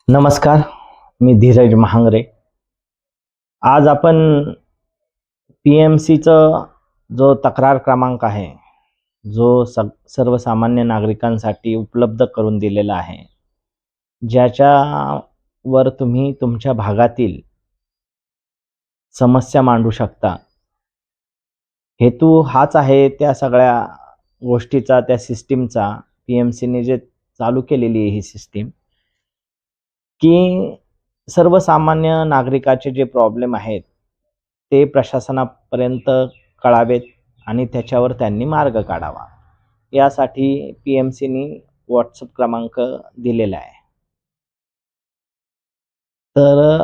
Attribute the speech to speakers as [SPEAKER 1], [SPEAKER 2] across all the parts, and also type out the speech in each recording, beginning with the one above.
[SPEAKER 1] नमस्कार, मी धीरज महांगरे. आज आपण पी-एम-सीचं जो तक्रार क्रमांक आहे, जो सर्वसामान्य नागरिकांसाठी उपलब्ध करून दिलेला आहे, ज्याच्यावर तुम्ही तुमच्या भागातील समस्या मांडू शकता. हेतू हाच आहे त्या सगळ्या गोष्टीचा, त्या सिस्टीमचा, पी-एम-सीने जे चालू केलेली आहे ही सिस्टीम, की सर्वसामान्य नागरिकाचे जे प्रॉब्लेम आहेत, ते प्रशासनापर्यंत कळावेत आणि त्याच्यावर त्यांनी मार्ग काढावा. यासाठी पी-एम-सीनी WhatsApp क्रमांक दिलेला आहे. तर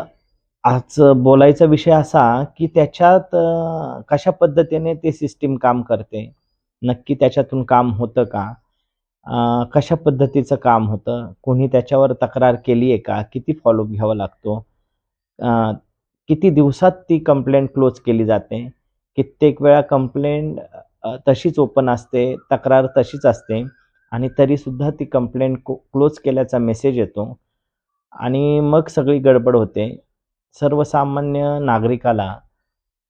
[SPEAKER 1] आज बोलायचा विषय असा, की त्याच्यात कशा पद्धतीने ते सिस्टीम काम करते? नक्की त्याच्यातून काम होतं का? कशा पद्धतीचं काम होतं? कोणी त्याच्यावर तक्रार केली आहे का? किती फॉलोअप घ्यावा लागतो? अ, किती दिवसात ती कंप्लेंट क्लोज केली जाते? कित्येक वेळा कंप्लेंट तशीच ओपन असते, तक्रार तशीच असते आणि तरीसुद्धा ती कंप्लेंट क्लोज केल्याचा मेसेज येतो आणि मग सगळी गडबड होते. सर्वसामान्य नागरिकाला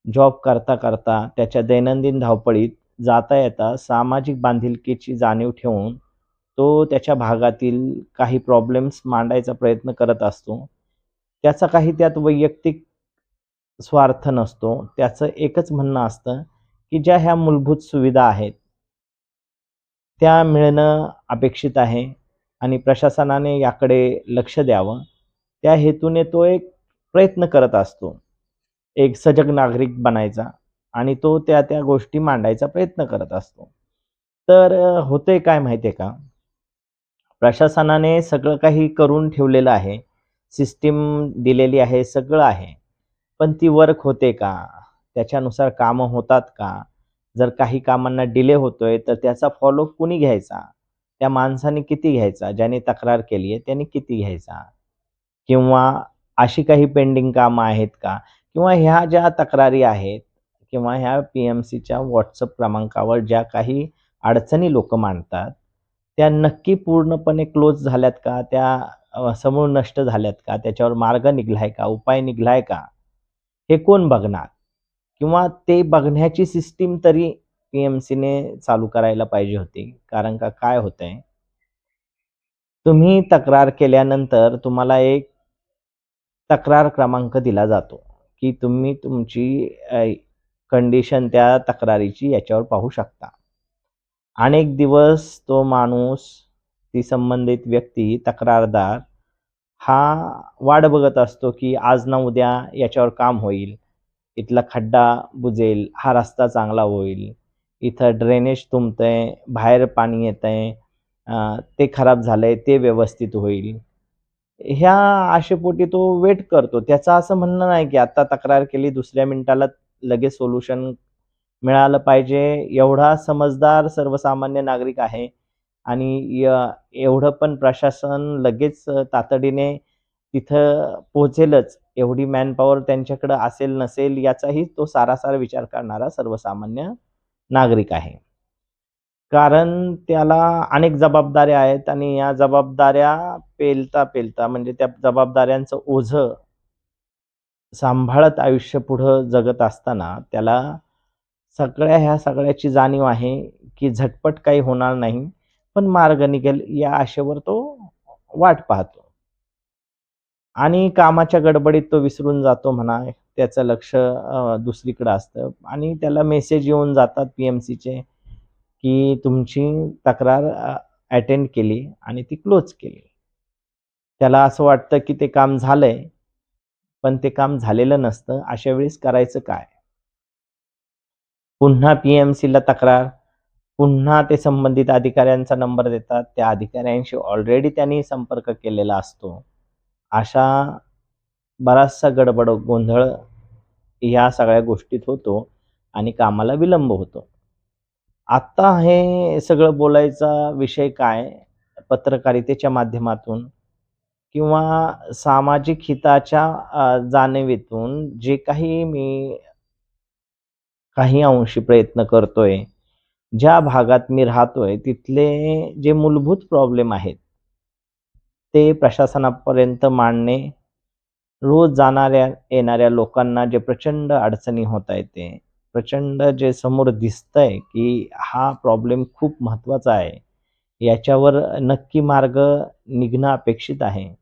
[SPEAKER 1] जॉब करता त्याच्या दैनंदिन धावपळीत जाता-येता सामाजिक बांधिलकीची जाणीव ठेवून तो त्याच्या भागातील काही प्रॉब्लेम्स मांडायचा प्रयत्न करत असतो. त्याचा काही त्यात वैयक्तिक स्वार्थ नसतो. त्याचं एकच म्हणणं असतं, की ज्या ह्या मूलभूत सुविधा आहेत, त्या मिळणं अपेक्षित आहे आणि प्रशासनाने याकडे लक्ष द्यावं. त्या हेतूने तो एक प्रयत्न करत असतो. एक सजग नागरिक बनायचा आणि तो त्या गोष्टी मांडायचा प्रयत्न करत असतो. तर होतंय काय माहिती आहे का? प्रशासनाने सगळं काही करून ठेवलेलं आहे. सिस्टीम दिलेली आहे, सगळं आहे. पण ती वर्क होते का? त्याच्यानुसार कामं होतात का? जर काही कामांना डिले होतोय, तर त्याचा फॉलोअप कुणी घ्यायचा? त्या माणसाने किती घ्यायचा? ज्याने तक्रार केली आहे, त्याने किती घ्यायचा? किंवा अशी काही पेंडिंग कामं आहेत का? किंवा ह्या ज्या तक्रारी आहेत किंवा ह्या पी-एम-सीच्या WhatsApp क्रमांकावर ज्या काही अडचणी लोकं मांडतात, त्या नक्की पूर्णपणे क्लोज झाल्यात का? त्या समूळ नष्ट झाल्यात का? त्याच्यावर मार्ग निघालाय का? उपाय निघालाय का? हे कोण बघणार? किंवा ते बघण्याची सिस्टीम तरी पी-एम-सीने चालू करायला पाहिजे होती. कारण का काय होतंय, तुम्ही तक्रार केल्यानंतर तुम्हाला एक तक्रार क्रमांक दिला जातो, की तुम्ही तुमची कंडिशन त्या तक्रारीची याच्यावर पाहू शकता. अनेक दिवस तो माणूस, ती संबंधित व्यक्ती, तक्रारदार हा वाट बघत असतो, की आज ना उद्या याच्यावर काम होईल. इथला खड्डा बुजेल, हा रस्ता चांगला होईल. इथं ड्रेनेज तुंबतंय, बाहेर पाणी येतंय, ते खराब झालंय, ते व्यवस्थित होईल. ह्या आशेपोटी तो वेट करतो. त्याचं असं म्हणणं नाही, की आता तक्रार केली दुसऱ्या मिनिटाला लगेच सोल्युशन मिळालं पाहिजे. एवढा समजदार सर्वसामान्य नागरिक आहे आणि एवढं पण प्रशासन लगेच तातडीने तिथं पोहोचेलच, एवढी मॅनपॉवर त्यांच्याकडे असेल नसेल याचाही तो सारासार विचार करणारा सर्वसामान्य नागरिक आहे. कारण त्याला अनेक जबाबदाऱ्या आहेत आणि या जबाबदाऱ्या पेलता म्हणजे त्या जबाबदाऱ्यांचं ओझं सांभाळत आयुष्य पुढं जगत असताना त्याला ह्या सगळ्याची जाणीव आहे, की झटपट काही होणार नाही, पण मार्ग निघेल या आशेवर तो वाट पाहतो. आणि कामाच्या गडबडीत तो विसरून जातो म्हणा. त्याचं लक्ष दुसरीकडे असतं आणि त्याला मेसेज येऊन जातात पी-एम-सीचे, की तुमची तक्रार अटेंड केली आणि ती क्लोज केली. त्याला असं वाटतं, की ते काम झालंय, पण ते काम झालेलं नसतं. अशा वेळेस करायचं काय? पुन्हा पी-एम-सीला तक्रार, पुन्हा ते संबंधित अधिकाऱ्यांचा नंबर देतात. त्या अधिकाऱ्यांशी ऑलरेडी त्यांनी संपर्क केलेला असतो. अशा बराचसा गडबड, गोंधळ या सगळ्या गोष्टीत होतो आणि कामाला विलंब होतो. आत्ता हे सगळं बोलायचा विषय काय? पत्रकारितेच्या माध्यमातून किंवा सामाजिक हिताच्या जाणिवेतून जे काही मी काही अंशी प्रयत्न करतोय, ज्या भागात मी राहतोय तिथले जे मूलभूत प्रॉब्लेम आहेत, ते प्रशासनापर्यंत मांडणे, रोज जाणाऱ्या येणाऱ्या लोकांना जे प्रचंड अडचणी होत आहेत, ते प्रचंड जे समोर दिसतंय की हा प्रॉब्लेम खूप महत्त्वाचा आहे, याच्यावर नक्की मार्ग निघणं अपेक्षित आहे.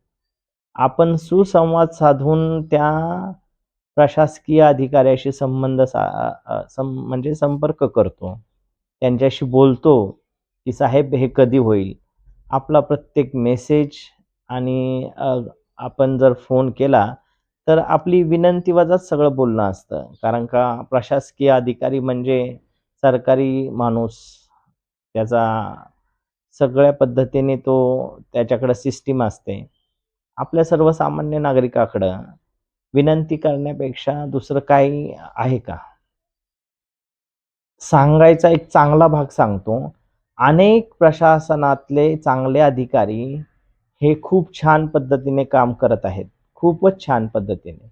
[SPEAKER 1] आपण सुसंवाद साधून त्या प्रशासकीय अधिकाऱ्याशी संबंध सा म्हणजे संपर्क करतो. त्यांच्याशी बोलतो, की "साहेब हे कधी होईल?" आपला प्रत्येक मेसेज आणि आपण जर फोन केला, तर आपली विनंती वजाच सगळं बोलणं असतं. कारण का प्रशासकीय अधिकारी म्हणजे सरकारी माणूस. त्याचा सगळ्या पद्धतीने तो त्याच्याकडे सिस्टीम असते. आपल्या सर्वसामान्य नागरिकाकडं विनंती करण्यापेक्षा दुसरं काही आहे का? सांगायचा एक चांगला भाग सांगतो. अनेक प्रशासनातले चांगले अधिकारी हे खूप छान पद्धतीने काम करत आहेत. खूपच छान पद्धतीने.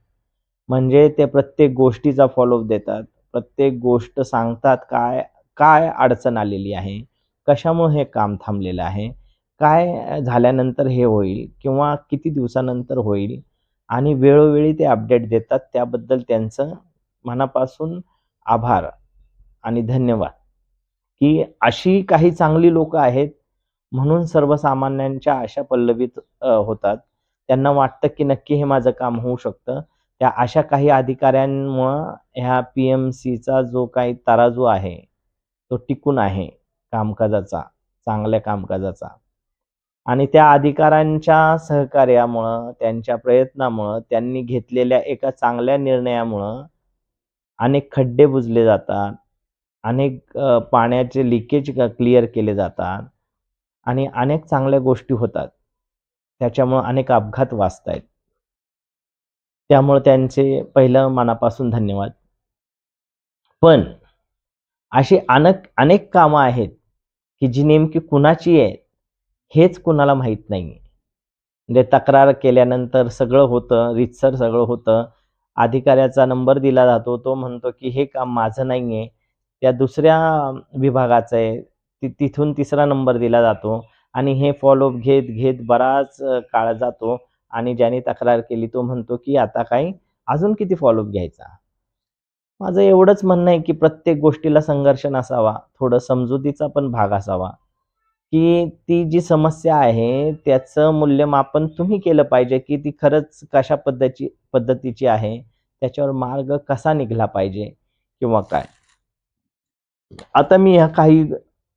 [SPEAKER 1] म्हणजे ते प्रत्येक गोष्टीचा फॉलोअप देतात. प्रत्येक गोष्ट सांगतात काय, काय अडचण आलेली आहे, कशामुळे हे काम थांबलेलं आहे, काय झाल्यानंतर हे होईल किंवा किती दिवसानंतर होईल आणि वेळोवेळी ते अपडेट देतात. त्याबद्दल त्यांचं मनापासून आभार आणि धन्यवाद, की अशी काही चांगली लोकं आहेत, म्हणून सर्वसामान्यांच्या आशा पल्लवित होतात. त्यांना वाटतं, की नक्की हे माझं काम होऊ शकतं. त्या अशा काही अधिकाऱ्यांमुळं ह्या पी-एम-सीचा जो काही तराजू आहे, तो टिकून आहे कामकाजाचा, चांगल्या कामकाजाचा. आणि त्या अधिकाऱ्यांच्या सहकार्यामुळं, त्यांच्या प्रयत्नामुळं, त्यांनी घेतलेल्या एका चांगल्या निर्णयामुळं अनेक खड्डे बुजले जातात. अनेक पाण्याचे लिकेज क्लिअर केले जातात आणि अनेक चांगल्या गोष्टी होतात. त्याच्यामुळं अनेक अपघात वाचतायत. त्यामुळे त्यांचे पहिलं मनापासून धन्यवाद. पण अशी अनेक कामं आहेत, की जी नेमकी कुणाची आहेत, हेच कुणाला माहीत नाहीये. म्हणजे तक्रार केल्यानंतर सगळं होतं, रीतसर सगळं होतं. अधिकाऱ्याचा नंबर दिला जातो. तो म्हणतो, की "हे काम माझं नाहीये, त्या दुसऱ्या विभागाचं आहे." तिथून तिसरा नंबर दिला जातो आणि हे फॉलोअप घेत बराच काळ जातो आणि ज्याने तक्रार केली तो म्हणतो, की "आता काय अजून किती फॉलोअप घ्यायचा?" माझं एवढंच म्हणणं आहे, की प्रत्येक गोष्टीला संघर्ष नसावा. थोडं समजुतीचा पण भाग असावा, की ती जी समस्या आहे त्याचं मूल्यमापन तुम्ही केलं पाहिजे, की ती खरंच कशा पद्धतीची आहे. त्याच्यावर मार्ग कसा निघाला पाहिजे किंवा काय. आता मी ह्या काही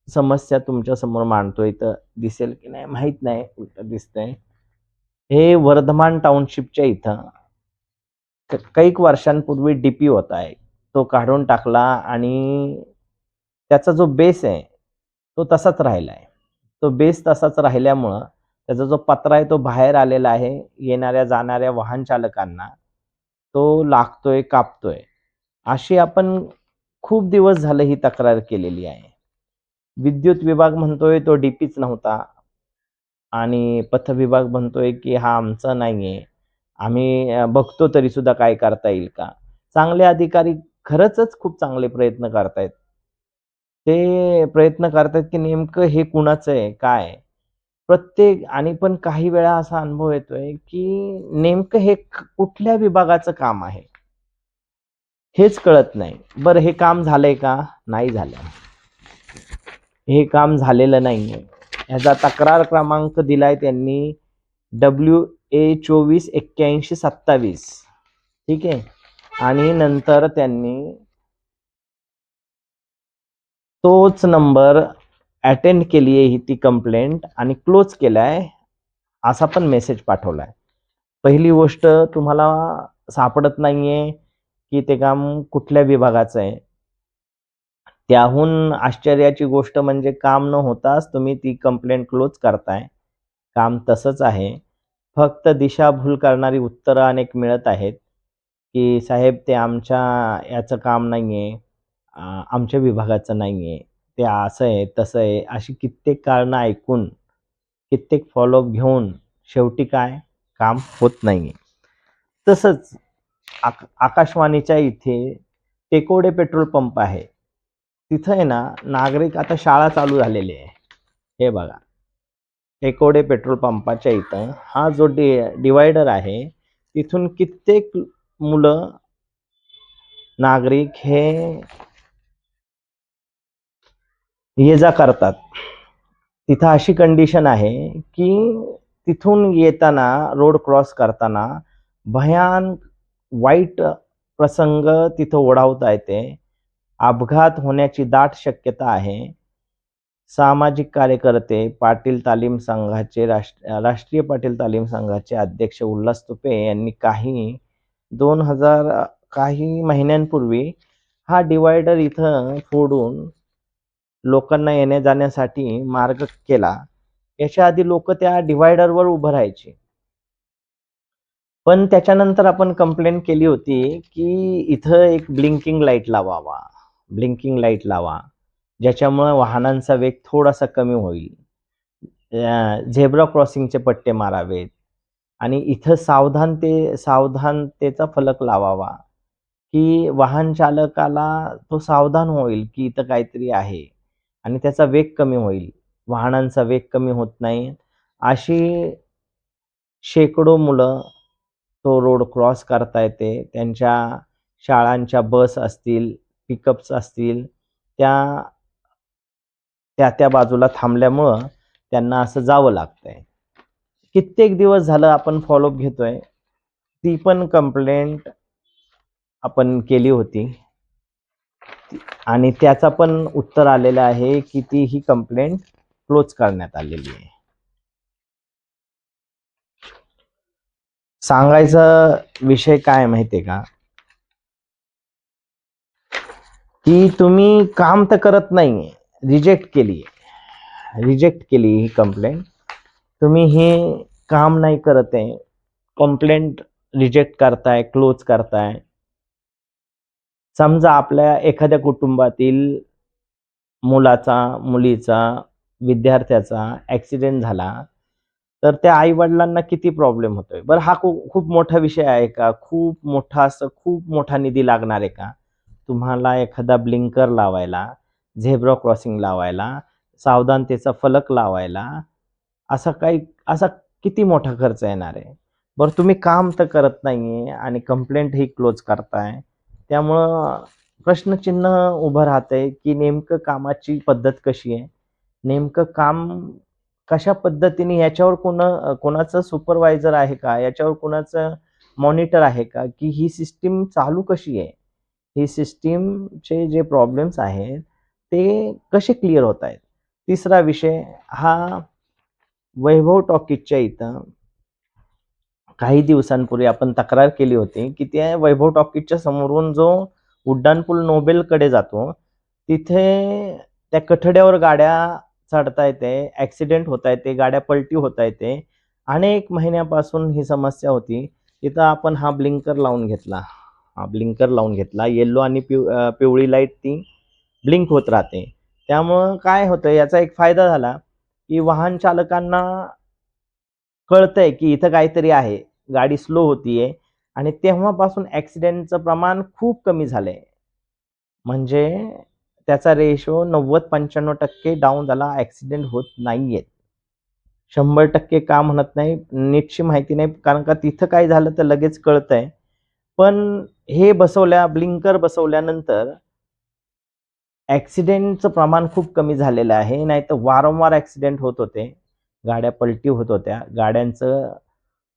[SPEAKER 1] समस्या तुमच्यासमोर मांडतोय, तर दिसेल की नाही माहीत नाही, उलटं दिसतंय. हे वर्धमान टाउनशिपच्या इथं कैक वर्षांपूर्वी डी-पी होता एक. तो काढून टाकला आणि त्याचा जो बेस आहे, तो तसाच राहिला आहे. तो बेस तसाच राहिल्यामुळं त्याचा जो पत्रा आहे तो बाहेर आलेला आहे. येणाऱ्या-जाणाऱ्या वाहन चालकांना तो लागतोय, कापतोय. अशी आपण खूप दिवस झालं ही तक्रार केलेली आहे. विद्युत विभाग म्हणतोय तो डी-पीच नव्हता आणि पथविभाग म्हणतोय, की हा आमचा नाहीये. आम्ही बघतो तरीसुद्धा काय करता येईल का? चांगले अधिकारी खरंचच खूप चांगले प्रयत्न करतायत. ते प्रयत्न करतायत, की नेमकं हे कुणाचं आहे? काय आहे? प्रत्येक आणि पण काही वेळा असा अनुभव येतोय, की नेमकं हे कुठल्या विभागाचं काम आहे? हेच कळत नाही. बरं हे काम झालंय का? नाही झालं. हे काम झालेलं नाहीये. ह्याचा तक्रार क्रमांक दिलाय त्यांनी WA248127 ठीक आहे. आणि नंतर त्यांनी तोच नंबर अटेंड केली आहे ही ती कंप्लेंट आणि क्लोज केलाय, असा पण मेसेज पाठवलाय. पहिली गोष्ट तुम्हाला सापडत नाहीये, की ते काम कुठल्या विभागाचं आहे. त्याहून आश्चर्याची गोष्ट म्हणजे काम न होताच तुम्ही ती कंप्लेंट क्लोज करताय. काम तसंच आहे. फक्त दिशाभूल करणारी उत्तरं अनेक मिळत आहेत, की "साहेब ते आमच्या याचं काम नाहीये, आमच्या विभागाचं नाहीये. ते असं आहे, तसं आहे." अशी कित्येक कारणं ऐकून, कित्येक फॉलोअप घेऊन शेवटी काय? काम होत नाहीये. तसंच आकाशवाणीच्या इथे टेकवडे पेट्रोल पंप आहे. तिथं आहे ना, नागरिक आता शाळा चालू झालेली आहे. हे बघा. एकोडे पेट्रोल पंपाच्या इथं हा जो डिवायडर आहे, तिथून कित्येक मुलं, नागरिक हे ये जा करतात. तिथं अशी कंडिशन आहे की तिथून येताना, रोड क्रॉस करताना भयान वाईट प्रसंग तिथं ओढावता येते. अपघात होण्याची दाट शक्यता आहे. सामाजिक कार्यकर्ते, पाटील तालीम संघाचे राष्ट्रीय पाटील तालीम संघाचे अध्यक्ष उल्हास तुपे यांनी काही महिन्यांपूर्वी हा डिवायडर इथं फोडून लोकांना येण्या-जाण्यासाठी मार्ग केला. याच्या आधी लोकं त्या डिवायडरवर उभं राहायचे. पण त्याच्यानंतर आपण कंप्लेंट केली होती, की इथं एक ब्लिंकिंग लाईट लावावा. ब्लिंकिंग लाईट लावा, ज्याच्यामुळे वाहनांचा वेग थोडासा कमी होईल. झेब्रा क्रॉसिंगचे पट्टे मारावेत आणि इथं सावधानतेचा फलक लावावा, की वाहन चालकाला तो सावधान होईल, की इथं काहीतरी आहे आणि त्याचा वेग कमी होईल. वाहनांचा वेग कमी होत नाही. अशी शेकडो मुलं तो रोड क्रॉस करता येते. त्यांच्या शाळांच्या बस असतील, पिकअप्स असतील, त्या बाजूला थांबल्यामुळं त्यांना असं जावं लागतंय. कित्येक दिवस झालं आपण फॉलोअप घेतोय. ती पण कंप्लेंट आपण केली होती आणि त्याचा पण उत्तर आलेलं आहे, की ती ही कंप्लेंट क्लोज करण्यात आलेली आहे. सांगायचा विषय काय माहितीये का, की तुम्ही काम तर करत नाहीये, रिजेक्ट केली ही कंप्लेंट. तुम्ही हे काम नाही करत आहे, कंप्लेंट रिजेक्ट करताय, क्लोज करताय. समजा आपल्या एखाद्या कुटुंबातील मुलाचा, मुलीचा, विद्यार्थ्याचा ॲक्सिडेंट झाला, तर त्या आई-वडिलांना किती प्रॉब्लेम होतोय. बरं, हा खूप मोठा विषय आहे का? खूप मोठा निधी लागणार आहे का? तुम्हाला एखादा ब्लिंकर लावायला, झेब्रा क्रॉसिंग लावायला, सावधानतेचा फलक लावायला, असा किती मोठा खर्च येणार आहे? बरं, तुम्ही काम तर करत नाहीये आणि कंप्लेंट ही क्लोज करताय. त्यामुळं प्रश्नचिन्ह उभं राहतंय, की नेमकं कामाची पद्धत कशी आहे? नेमकं काम कशा पद्धतीने, याच्यावर कोणाचं सुपरवायझर आहे का? याच्यावर कोणाचं मॉनिटर आहे का? की ही सिस्टीम चालू कशी आहे? ही सिस्टीमचे जे प्रॉब्लेम्स आहेत, ते कसे क्लिअर होत आहेत? तिसरा विषय हा वैभव टॉकीजच्या इथं काही दिवसांपूर्वी आपण तक्रार केली होती, की त्या वैभव टॉकीजच्या समोरून जो उड्डाणपूल नोबेलकडे जातो, तिथे त्या कठड्यावर गाड्या चढता येते, ॲक्सिडेंट होता येते, गाड्या पलटी होता येते. अनेक महिन्यापासून ही समस्या होती. तिथं आपण हा ब्लिंकर लावून घेतला. येलो आणि पिवळी लाईट ती ब्लिंक होत राहते. त्यामुळं काय होतं, याचा एक फायदा झाला, की वाहन चालकांना कळतंय, की इथं काहीतरी आहे. गाडी स्लो होतीये आणि तेव्हापासून ॲक्सिडेंटचं प्रमाण खूप कमी झालंय. म्हणजे त्याचा रेशो 90-95% डाउन झाला. ॲक्सिडेंट होत नाहीयेत. 100% का म्हणत नाही, नीटची माहिती नाही, कारण का तिथं काय झालं तर लगेच कळतंय. पण हे ब्लिंकर बसवल्यानंतर ॲक्सिडेंटचं प्रमाण खूप कमी झालेलं आहे. नाहीतर वारंवार ॲक्सिडेंट होत होते. गाड्या पलटी होत होत्या. गाड्यांचं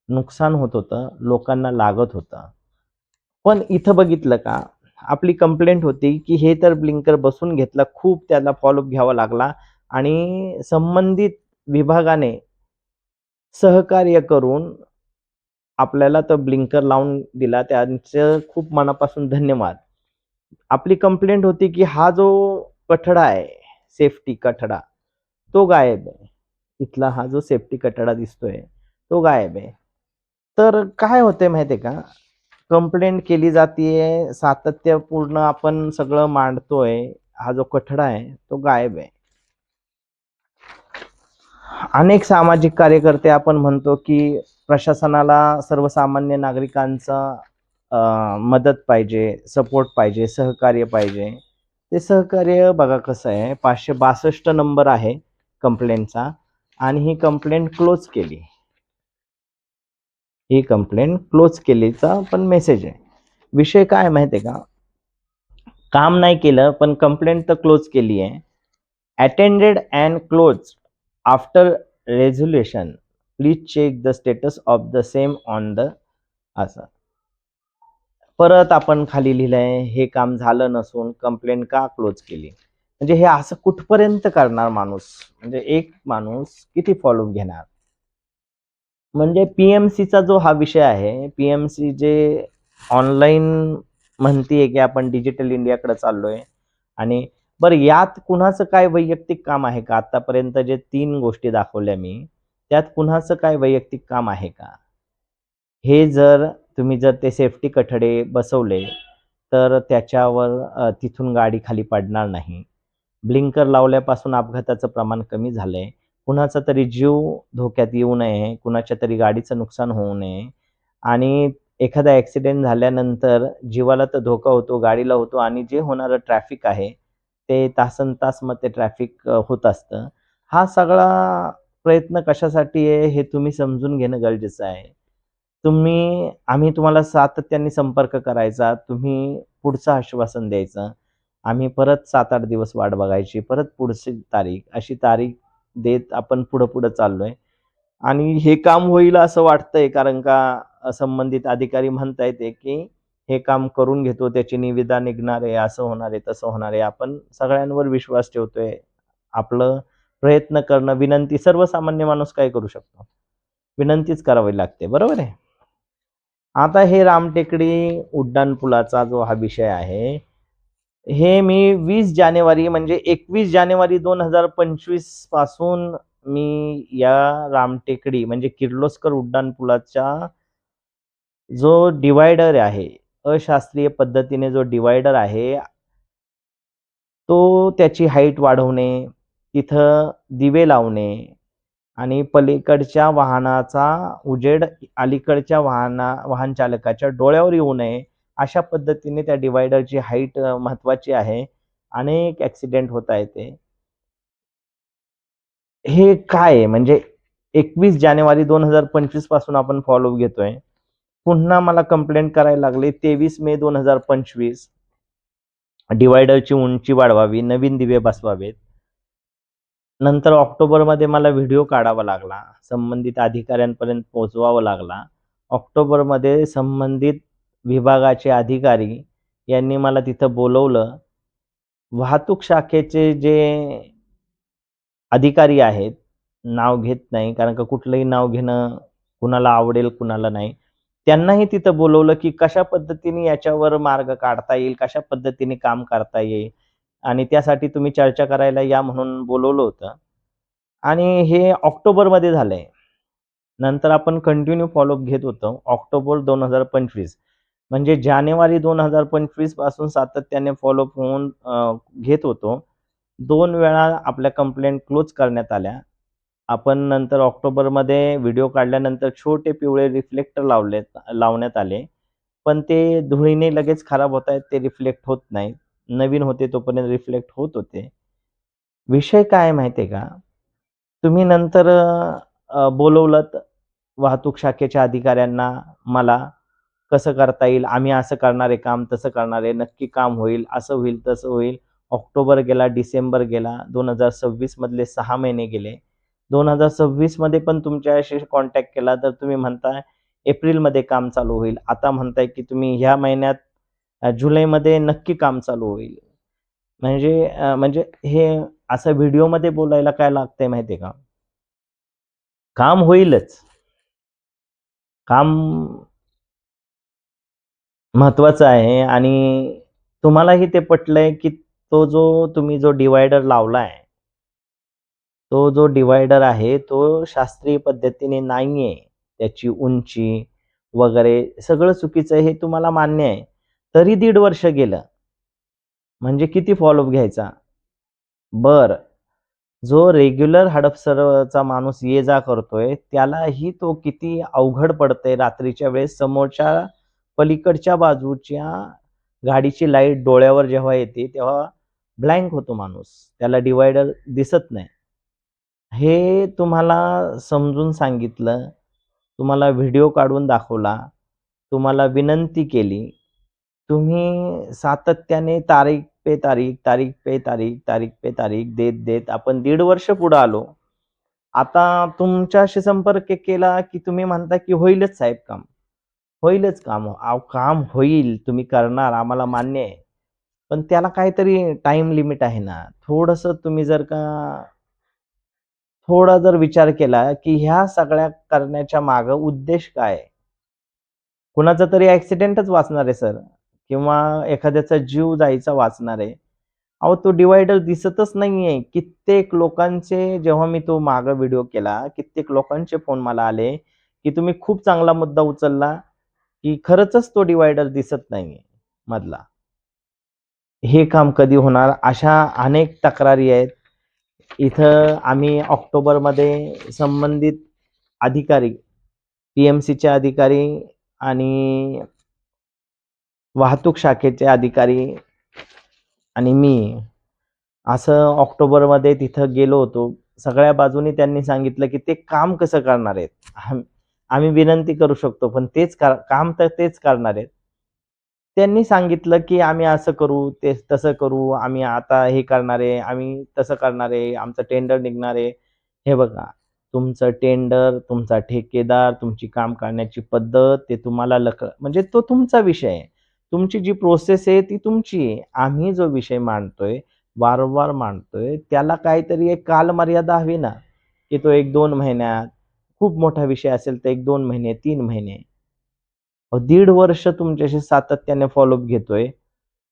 [SPEAKER 1] नुकसान होत होतं. लोकांना लागत होतं. पण इथं बघितलं का, आपली कंप्लेंट होती, की हे तर ब्लिंकर बसवून घेतला. खूप त्याला फॉलोअप घ्यावा लागला आणि संबंधित विभागाने सहकार्य करून आपल्याला तो ब्लिंकर लावून दिला. त्यांचं खूप मनापासून धन्यवाद. आपली कंप्लेंट होती, की हा जो कठडा आहे, सेफ्टी कठडा, तो गायब आहे. इथला हा जो सेफ्टी कठडा दिसतोय, तो गायब आहे. तर काय होतंय माहिती आहे का, कंप्लेंट केली जातीये, सातत्यपूर्ण आपण सगळं मांडतोय. हा जो कठडा आहे, तो गायब आहे. अनेक सामाजिक कार्यकर्ते आपण म्हणतो, की प्रशासनाला सर्वसामान्य नागरिकांचा मदत पाहिजे, सपोर्ट पाहिजे, सहकार्य पाहिजे. ते सहकार्य बघा कसं आहे, 562 नंबर आहे कंप्लेंटचा. आणि ही कंप्लेंट क्लोज केली. ही कंप्लेंट क्लोज केलीचा पण मेसेज आहे. विषय काय माहिती आहे का? काम नाही केलं पण कंप्लेंट तर क्लोज केली आहे. Attended and close after resolution. Please check the status of the same on the असं. परत आपण खाली लिहिलंय हे काम झालं नसून कंप्लेंट का क्लोज केली. म्हणजे हे असं कुठपर्यंत करणार माणूस? म्हणजे एक माणूस किती फॉलोअप घेणार? म्हणजे पीएमसीचा जो हा विषय आहे, पीएमसी जे ऑनलाईन म्हणतीये की आपण डिजिटल इंडियाकडे चाललोय आणि बरं यात कुणाचं काय वैयक्तिक काम आहे का? आतापर्यंत जे 3 गोष्टी दाखवल्या मी, त्यात कुणाचं काय वैयक्तिक काम आहे का? हे जर तुम्ही जर ते सेफ्टी कठडे बसवले, तर त्याच्यावर तिथून गाडी खाली पडणार नाही. ब्लिंकर लावल्यापासून अपघाताचं प्रमाण कमी झालंय. कुणाचा तरी जीव धोक्यात येऊ नये, कुणाच्या तरी गाडीचं नुकसान होऊ नये आणि एखादा ॲक्सिडेंट झाल्यानंतर जीवाला तर धोका होतो, गाडीला होतो आणि जे होणारं ट्रॅफिक आहे, ते तासनतास मग ते ट्रॅफिक होत असतं. हा सगळा प्रयत्न कशासाठी आहे, हे तुम्ही समजून घेणं गरजेचं आहे. आम्ही तुम्हाला सातत्याने संपर्क करायचा, तुम्ही पुढचं आश्वासन द्यायचं. आम्ही परत 7-8 दिवस वाट बघायची, परत पुढची तारीख, अशी तारीख देत आपण पुढं-पुढं चाललोय आणि हे काम होईल असं वाटतंय कारण का संबंधित अधिकारी म्हणतायत की हे काम करून घेतो, त्याची निविदा निघणार आहे, असं होणार आहे, तसं होणार आहे. आपण सगळ्यांवर विश्वास ठेवतोय. आपलं प्रयत्न करणं, विनंती सर्वसामान्य माणूस काय करू शकतो? विनंतीच करावी लागते, बरोबर आहे? आता हे रामटेकडी उड्डाणपुलाचा जो हा विषय आहे, हे मी 20 जानेवारी म्हणजे 21 जानेवारी 2025 पासून मी या रामटेकडी म्हणजे किर्लोस्कर उड्डाणपुलाच्या जो डिव्हायडर आहे, अशास्त्रीय पद्धतीने जो डिव्हायडर आहे, तो त्याची हाईट वाढवणे, तिथं दिवे लावणे आणि पलीकडच्या वाहनाचा उजेड अलीकडच्या वाहन चालकाच्या डोळ्यावर येऊ नये, अशा पद्धतीने त्या डिव्हायडरची हाईट महत्त्वाची आहे. अनेक ॲक्सिडेंट होत आहेत ते. हे काय आहे म्हणजे 21 जानेवारी 2025 पासून आपण फॉलोअप घेतोय. पुन्हा मला कंप्लेंट करायला लागले 23 मे 2025 डिव्हायडरची उंची वाढवावी, नवीन दिवे बसवावेत. नंतर ऑक्टोबरमध्ये मला व्हिडिओ काढावा लागला. संबंधित अधिकाऱ्यांपर्यंत पोहोचवावा लागला. ऑक्टोबरमध्ये संबंधित विभागाचे अधिकारी यांनी मला तिथं बोलवलं. वाहतूक शाखेचे जे अधिकारी आहेत, नाव घेत नाही कारण का कुठलंही नाव घेणं कुणाला आवडेल, कुणाला नाही. त्यांनाही तिथं बोलवलं, की कशा पद्धतीने याच्यावर मार्ग काढता येईल, कशा पद्धतीने काम करता येईल आणि त्यासाठी तुम्ही चर्चा करायला या म्हणून बोलवलं होतं. आणि हे ऑक्टोबरमध्ये झालंय. नंतर आपण कंटिन्यू फॉलोअप घेत होतो. ऑक्टोबर 2025 म्हणजे जानेवारी 2025 पासून सातत्याने फॉलोअप होऊन घेत होतो. 2 वेळा आपल्या कंप्लेंट क्लोज करण्यात आल्या. आपण नंतर ऑक्टोबरमध्ये व्हिडिओ काढल्यानंतर छोटे पिवळे रिफ्लेक्टर लावण्यात आले. पण ते धुळीने लगेच खराब होत आहेत. ते रिफ्लेक्ट होत नाहीत. नवीन होते तोपर्यंत रिफ्लेक्ट होत होते. विषय काय आहे माहिती आहे का? तुम्ही नंतर बोलवलंत वाहतूक शाखेच्या अधिकाऱ्यांना, मला. कसं करता येईल? आम्ही असं करणार आहे काम, तसं करणार आहे. नक्की काम होईल, असं होईल, तसं होईल. ऑक्टोबर गेला, डिसेंबर गेला, 2026 मधले 6 महिने गेले. 2026 मध्ये पण तुमच्याशी कॉन्टॅक्ट केला तर तुम्ही म्हणताय एप्रिलमध्ये काम चालू होईल. आता म्हणताय की तुम्ही ह्या महिन्यात जुलैमध्ये नक्की काम चालू होईल. म्हणजे हे असं व्हिडिओमध्ये बोलायला काय लागतंय माहिती आहे का? काम होईलच. काम महत्त्वाचं आहे आणि तुम्हालाही ते पटलंय, की तुम्ही जो डिव्हायडर लावलाय, तो जो डिव्हायडर आहे, तो शास्त्रीय पद्धतीने नाहीये. त्याची उंची वगैरे सगळं चुकीचं आहे हे तुम्हाला मान्य आहे. तरी 1.5 वर्ष गेलं. म्हणजे किती फॉलोअप घ्यायचा? बरं. जो रेग्युलर हडपसरचा माणूस ये-जा करतोय, त्यालाही तो किती अवघड पडतंय रात्रीच्या वेळेस समोरच्या पलीकडच्या बाजूच्या गाडीची लाईट डोळ्यावर जेव्हा येते, तेव्हा ब्लँक होतो माणूस. त्याला डिव्हायडर दिसत नाही. हे तुम्हाला समजून सांगितलं, तुम्हाला व्हिडिओ काढून दाखवला, तुम्हाला विनंती केली. तुम्ही सातत्याने तारीख पे तारीख, तारीख पे तारीख, तारीख पे तारीख देत आपण 1.5 वर्ष पुढे आलो. आता तुमच्याशी संपर्क केला, की तुम्ही म्हणता, की "होईलच साहेब काम." होईलच काम. अहो काम होईल, तुम्ही करणार आम्हाला मान्य आहे. पण त्याला काहीतरी टाईम लिमिट आहे ना. थोडंसं तुम्ही जर का थोडा जर विचार केला, की ह्या सगळ्या करण्याच्या मागे उद्देश काय आहे? कुणाचा तरी ॲक्सिडेंटच वाचणार आहे सर किंवा एखाद्याचा जीव जायचा वाचणार आहे. अहो, तो डिव्हायडर दिसतच नाहीये. कित्येक लोकांचे जेव्हा मी तो मागे व्हिडिओ केला, कित्येक लोकांचे फोन मला आले, की तुम्ही खूप चांगला मुद्दा उचलला, की खरंचच तो डिव्हायडर दिसत नाहीये मधला. हे काम कधी होणार? अशा अनेक तक्रारी आहेत. इथं आम्ही ऑक्टोबरमध्ये संबंधित अधिकारी, टी-एम-सीचे अधिकारी आणि वाहतूक शाखेचे अधिकारी आणि मी असं ऑक्टोबरमध्ये तिथं गेलो होतो. सगळ्या बाजूनी त्यांनी सांगितलं, की ते काम कसं करणार आहेत? आम्ही विनंती करू शकतो, पण काम तर तेच करणार आहेत. त्यांनी सांगितलं, की आम्ही असं करू, ते तसं करू, आम्ही आता हे करणार आहे, आम्ही तसं करणार आहे, आमचं टेंडर निघणार आहे. हे बघा, तुमचं टेंडर, तुमचा ठेकेदार, तुमची काम करण्याची पद्धत ते तुम्हाला म्हणजे तो तुमचा विषय आहे. तुमची जी प्रोसेस आहे ती तुमची आहे. आम्ही जो विषय मांडतोय, वारंवार मांडतोय, त्याला काहीतरी एक कालमर्यादा हवी ना, की तो 1-2 महिन्यात, खूप मोठा विषय असेल तर 1-2 महिने, 3 महिने. अहो, 1.5 वर्ष तुमच्याशी सातत्याने फॉलोअप घेतोय.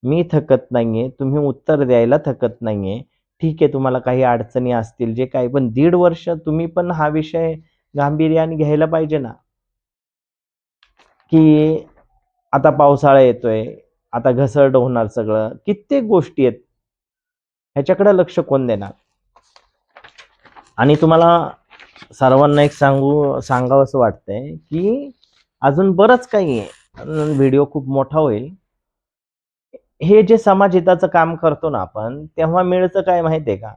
[SPEAKER 1] मी थकत नाहीये. तुम्ही उत्तर द्यायला थकत नाहीये. ठीक आहे, तुम्हाला काही अडचणी असतील, जे काही पण 1.5 वर्ष तुम्ही पण हा विषय गांभीर्याने घ्यायला पाहिजे ना, की आता पावसाळा येतोय, आता घसरड होणार सगळं. कित्येक गोष्टी आहेत. ह्याच्याकडे लक्ष कोण देणार? आणि तुम्हाला सर्वांना एक सांगावसं वाटतंय, की अजून बरंच काही आहे. व्हिडिओ खूप मोठा होईल. हे जे समाजहिताचं काम करतो ना आपण, तेव्हा मिळतं काय माहिती आहे का?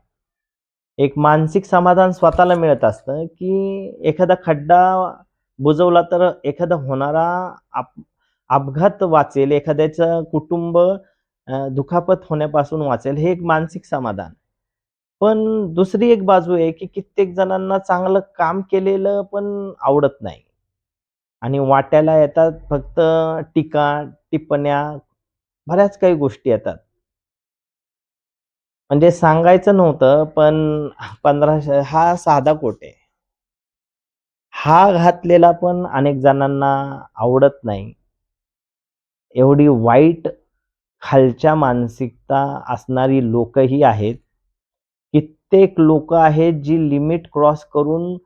[SPEAKER 1] एक मानसिक समाधान स्वतःला मिळत असतं, की एखादा खड्डा बुजवला तर एखादा होणारा अप अपघात वाचेल, एखाद्याचं कुटुंब दुखापत होण्यापासून वाचेल, हे एक मानसिक समाधान. पण दुसरी एक बाजू आहे, की कित्येक जणांना चांगलं काम केलेलं पण आवडत नाही आणि वाट्याला येतात फक्त टीका, टिप्पण्या, बऱ्याच काही गोष्टी येतात. म्हणजे सांगायचं नव्हतं, पण 1500 हा साधा कोट आहे. हा घातलेला पण अनेक जणांना आवडत नाही. एवढी वाईट खालच्या मानसिकता असणारी लोकही आहेत. कित्येक लोकं आहेत, जी लिमिट क्रॉस करून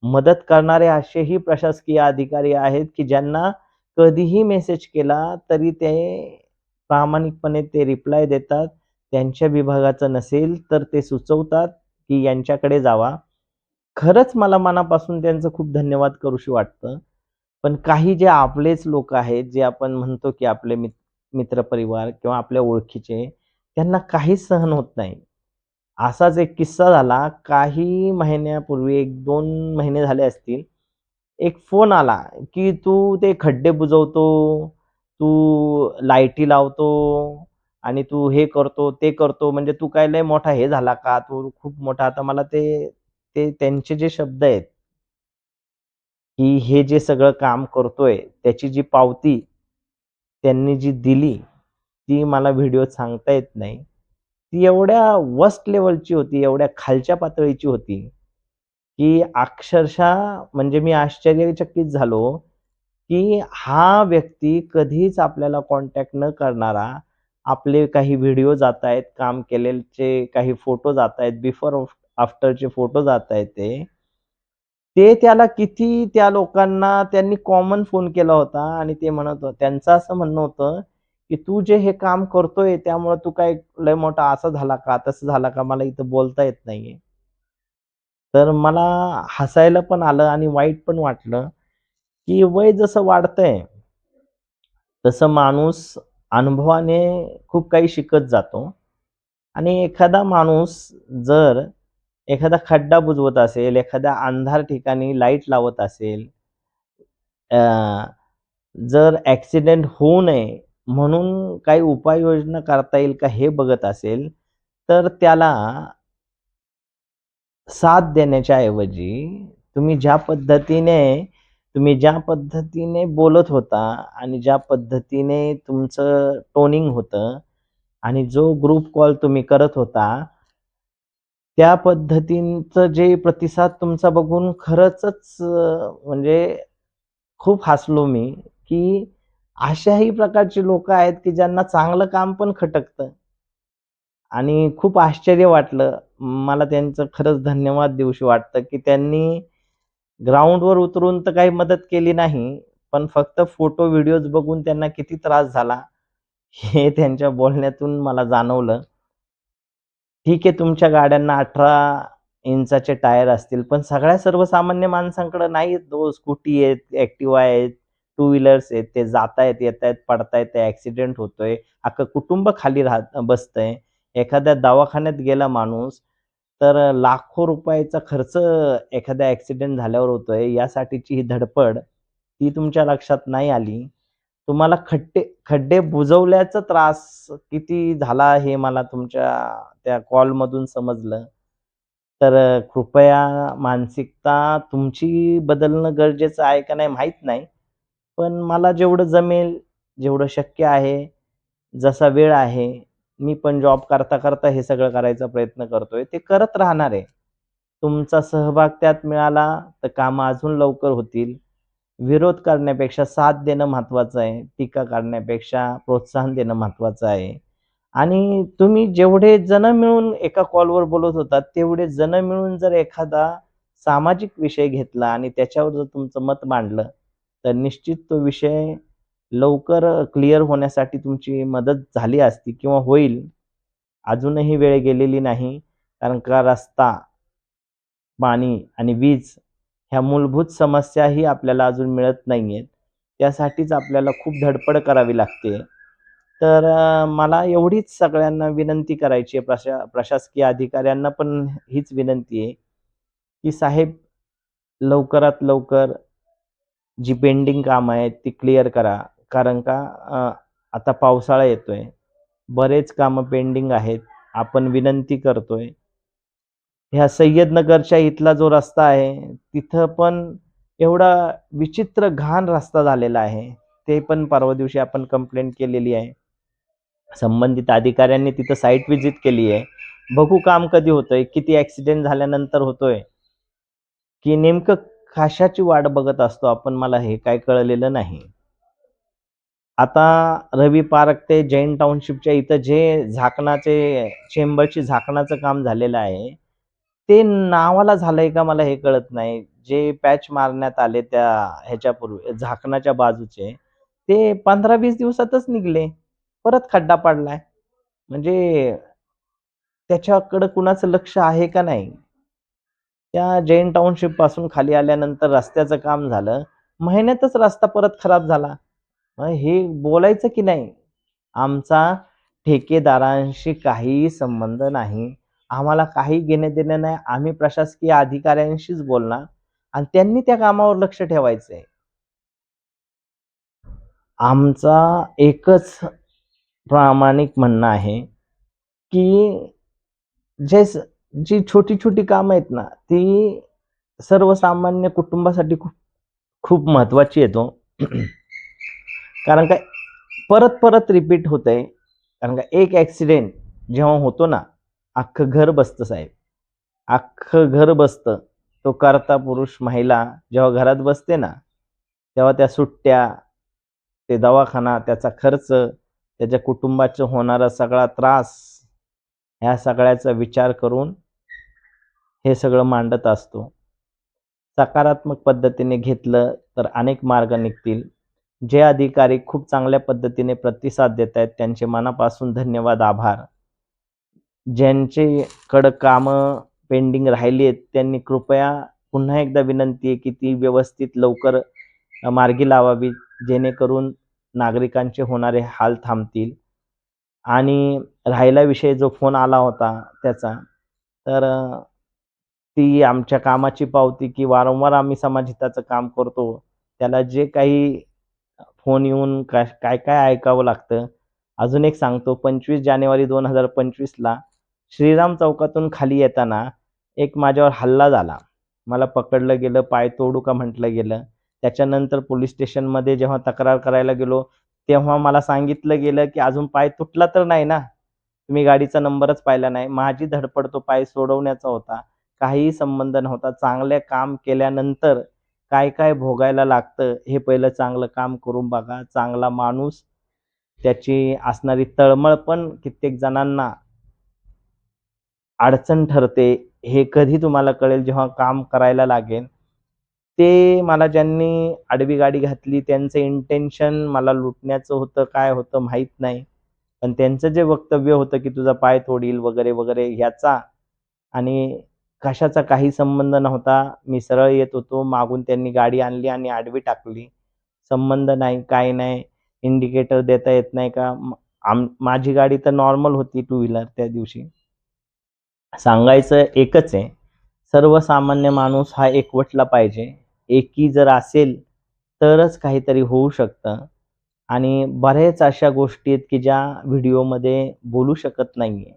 [SPEAKER 1] मदत करणारे असेही प्रशासकीय अधिकारी आहेत, की ज्यांना कधीही मेसेज केला तरी ते प्रामाणिकपणे ते रिप्लाय देतात. त्यांच्या विभागाचं नसेल तर ते सुचवतात, की यांच्याकडे जावा. खरंच मला मनापासून त्यांचं खूप धन्यवाद करूशी वाटतं. पण काही जे आपलेच लोक आहेत, जे आपण म्हणतो की आपले मित्रपरिवार किंवा आपल्या ओळखीचे, त्यांना काहीच सहन होत नाही. असाच एक किस्सा झाला काही महिन्यापूर्वी 1-2 महिने झाले असतील. एक फोन आला, की "तू ते खड्डे बुजवतो, तू लाईटी लावतो आणि तू हे करतो, ते करतो, म्हणजे तू काय लय मोठा हे झाला का? तू खूप मोठा." आता मला ते ते त्यांचे जे शब्द आहेत, की हे जे सगळं काम करतोय, त्याची जी पावती त्यांनी जी दिली, ती मला व्हिडिओत सांगता येत नाही. ती एवढ्या वर्स्ट लेव्हलची होती, एवढ्या खालच्या पातळीची होती, की अक्षरशः म्हणजे मी आश्चर्यचकित झालो, की हा व्यक्ती कधीच आपल्याला कॉन्टॅक्ट न करणारा, आपले काही व्हिडिओ जातायत, काम केलेचे काही फोटो जातायत, बिफोर आफ्टरचे फोटो जातायत ते. ते त्याला किती त्या लोकांना त्यांनी कॉमन फोन केला होता आणि ते म्हणत त्यांचं असं म्हणणं होतं, की "तू जे हे काम करतोय त्यामुळे तू काय लय मोठा असा झाला का? तसं झाला का? मला इथं बोलता येत नाहीये." तर मला हसायला पण आलं आणि वाईट पण वाटलं, की वय जसं वाढतंय, तसं माणूस अनुभवाने खूप काही शिकत जातो आणि एखादा माणूस जर एखादा खड्डा बुजवत असेल, एखाद्या अंधार ठिकाणी लाईट लावत असेल, अ, जर ॲक्सिडेंट होऊ नये म्हणून काही उपाययोजना करता येईल का हे बघत असेल, तर त्याला साथ देण्याच्या ऐवजी तुम्ही ज्या पद्धतीने बोलत होता आणि ज्या पद्धतीने तुमचं टोनिंग होतं आणि जो ग्रुप कॉल तुम्ही करत होता, त्या पद्धतीचं जे प्रतिसाद तुमचा बघून खरंचच म्हणजे खूप हसलो मी, की अशाही प्रकारची लोकं आहेत, की ज्यांना चांगलं काम पण खटकतं. आणि खूप आश्चर्य वाटलं. मला त्यांचं खरंच धन्यवाद देऊशी वाटतं, की त्यांनी ग्राउंडवर उतरून तर काही मदत केली नाही. पण फक्त फोटो, व्हिडिओज बघून त्यांना किती त्रास झाला, हे त्यांच्या बोलण्यातून मला जाणवलं. ठीक आहे, तुमच्या गाड्यांना 18 इंचाचे टायर असतील, पण सगळ्या सर्वसामान्य माणसांकडे नाहीत हो. स्कूटी आहेत, ॲक्टिवा आहेत, टू व्हीलर्स आहेत. ते जातायत, येतायत, पडतायत, ॲक्सिडेंट होतोय. अख्खं कुटुंब खाली बसतंय. एखाद्या दवाखान्यात गेला माणूस, तर लाखो रुपयाचा खर्च एखाद्या ॲक्सिडेंट झाल्यावर होतोय. यासाठीची ही धडपड, ती तुमच्या लक्षात नाही आली. तुम्हाला खड्डे बुजवल्याचा त्रास किती झाला हे मला तुमच्या त्या कॉलमधून समजलं. तर कृपया मानसिकता तुमची बदलणं गरजेचं आहे का नाही माहीत नाही. पण मला जेवढं जमेल, जेवढं शक्य आहे, जसा वेळ आहे, मी पण जॉब करता-करता हे सगळं करायचा प्रयत्न करतोय. ते करत राहणार आहे. तुमचा सहभाग त्यात मिळाला तर कामं अजून लवकर होतील. विरोध करण्यापेक्षा साथ देणं महत्त्वाचं आहे. टीका करण्यापेक्षा प्रोत्साहन देणं महत्त्वाचं आहे. आणि तुम्ही जेवढे जण मिळून एका कॉलवर बोलत होता, तेवढे जण मिळून जर एखादा सामाजिक विषय घेतला आणि त्याच्यावर जर तुमचं मत मांडलं, तर निश्चित तो विषय लवकर क्लिअर होण्यासाठी तुमची मदत झाली असती किंवा होईल. अजूनही वेळ गेलेली नाही. कारण का रस्ता, पाणी आणि वीज ह्या मूलभूत समस्याही आपल्याला अजून मिळत नाहीयेत. त्यासाठीच आपल्याला खूप धडपड करावी लागते. तर मला एवढीच सगळ्यांना विनंती करायची आहे, प्रशासकीय अधिकाऱ्यांना पण हीच विनंती आहे, की साहेब लवकरात लवकर जी पेंडिंग कामं आहेत ती क्लिअर करा. कारण का आता पावसाळा येतोय. बरेच कामं पेंडिंग आहेत. आपण विनंती करतोय. ह्या सय्यदनगरच्या इथला जो रस्ता आहे, तिथं पण एवढा विचित्र घाण रस्ता झालेला आहे. ते पण परवा दिवशी आपण कंप्लेंट केलेली आहे. संबंधित अधिकाऱ्यांनी तिथं साईट व्हिजिट केली आहे. बघू काम कधी होतंय, किती ॲक्सिडेंट झाल्यानंतर होतोय, की नेमकं कशाची वाट बघत असतो आपण मला हे काही कळलेलं नाही. आता रवी पार्क ते जैन टाउनशिपच्या इथं जे चेंबरची झाकणाचं काम झालेलं आहे, ते नावाला झालंय का मला हे कळत नाही. जे पॅच मारण्यात आले त्या ह्याच्यापूर्वी झाकणाच्या बाजूचे, ते 15-20 दिवसातच निघले. परत खड्डा पडलाय. म्हणजे त्याच्याकडं कुणाचं लक्ष आहे का नाही? त्या जैन टाउनशिपपासून खाली आल्यानंतर रस्त्याचं काम झालं. महिन्यातच रस्ता परत खराब झाला. मग हे बोलायचं की नाही? आमचा ठेकेदारांशी काहीही संबंध नाही. आम्हाला काही घेणं-देणं नाही. आम्ही प्रशासकीय अधिकाऱ्यांशीच बोलणार आणि त्यांनी त्या कामावर लक्ष ठेवायचंय. आमचा एकच प्रामाणिक म्हणणं आहे, की जे स जी छोटी-छोटी कामं आहेत ना, ती सर्वसामान्य कुटुंबासाठी खूप खूप महत्त्वाची आहेत हो. कारण काय परत-परत रिपीट होतंय. कारण का एक ॲक्सिडेंट जेव्हा होतो ना, अख्खं घर बसतं साहेब. अख्खं घर बसतं. तो कर्ता पुरुष, महिला जेव्हा घरात बसते ना, तेव्हा त्या सुट्ट्या, ते दवाखाना, त्याचा खर्च, त्याच्या कुटुंबाचा होणारा सगळा त्रास, ह्या सगळ्याचा विचार करून हे सगळं मांडत असतो. सकारात्मक पद्धतीने घेतलं तर अनेक मार्ग निघतील. जे अधिकारी खूप चांगल्या पद्धतीने प्रतिसाद देत आहेत, त्यांचे मनापासून धन्यवाद, आभार. ज्यांच्याकडं कामं पेंडिंग राहिली आहेत, त्यांनी कृपया पुन्हा एकदा विनंती आहे, की ती व्यवस्थित लवकर मार्गी लावावी, जेणेकरून नागरिकांचे होणारे हाल थांबतील. आणि राहिला विषय जो फोन आला होता त्याचा, तर ती आमच्या कामाची पावती की वारंवार आम्ही समाजहिताचं काम करतो, त्याला जे काही फोन येऊन काय-काय ऐकावं लागतं. अजून एक सांगतो 25 जानेवारी 2025ला श्रीराम चौकातून खाली येताना एक माझ्यावर हल्ला झाला. मला पकडलं गेलं, पाय तोडू का म्हटलं गेलं. त्याच्यानंतर पोलिस स्टेशनमध्ये जेव्हा तक्रार करायला गेलो, तेव्हा मला सांगितलं गेलं, की "अजून पाय तुटला तर नाही ना? तुम्ही गाडीचा नंबरच पाहिला नाही." माझी धडपड तो पाय सोडवण्याचा होता. काहीही संबंध नव्हता. चांगले काम केल्यानंतर काय-काय भोगायला लागतं, हे पहिलं चांगलं काम करून बघा. चांगला माणूस, त्याची असणारी तळमळ पण कित्येक जणांना अडचण ठरते. हे कधी तुम्हाला कळेल जेव्हा काम करायला लागेल. ते मला ज्यांनी आडवी गाडी घातली त्यांचं इंटेन्शन मला लुटण्याचं होतं, काय होतं माहीत नाही. पण त्यांचं जे वक्तव्य होतं, की तुझा पाय तोडील वगैरे, वगैरे ह्याचा आणि कशाचा काही संबंध नव्हता. मी सरळ येत होतो. मागून त्यांनी गाडी आणली आणि आडवी टाकली. संबंध नाही, काही नाही. इंडिकेटर देता येत नाही का? माझी गाडी तर नॉर्मल होती टू व्हीलर त्या दिवशी. सांगायचं एकच आहे, सर्वसामान्य माणूस हा एकवटला पाहिजे. एकी जर असेल, तरच काहीतरी होऊ शकतं आणि बऱ्याच अशा गोष्टी आहेत, की ज्या व्हिडिओमध्ये बोलू शकत नाहीये.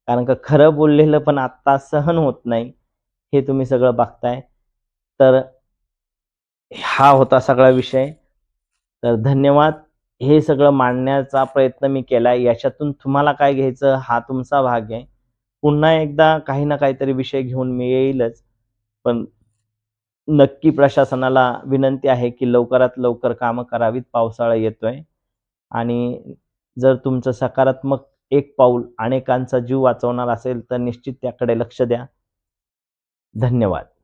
[SPEAKER 1] कारण का खरं बोललेलं पण आत्ता सहन होत नाही. हे तुम्ही सगळं बघताय. तर हा होता सगळा विषय. तर धन्यवाद. हे सगळं मांडण्याचा प्रयत्न मी केलाय. याच्यातून तुम्हाला काय घ्यायचं हा तुमचा भाग आहे. पुन्हा एकदा काही ना काहीतरी विषय घेऊन मी येईलच. पण नक्की प्रशासनाला विनंती आहे, की लवकरात लवकर कामं करावीत. पावसाळा येतोय आणि जर तुमचं सकारात्मक एक पाऊल अनेकांचा जीव वाचवणार असेल, तर निश्चित त्याकडे लक्ष द्या. धन्यवाद.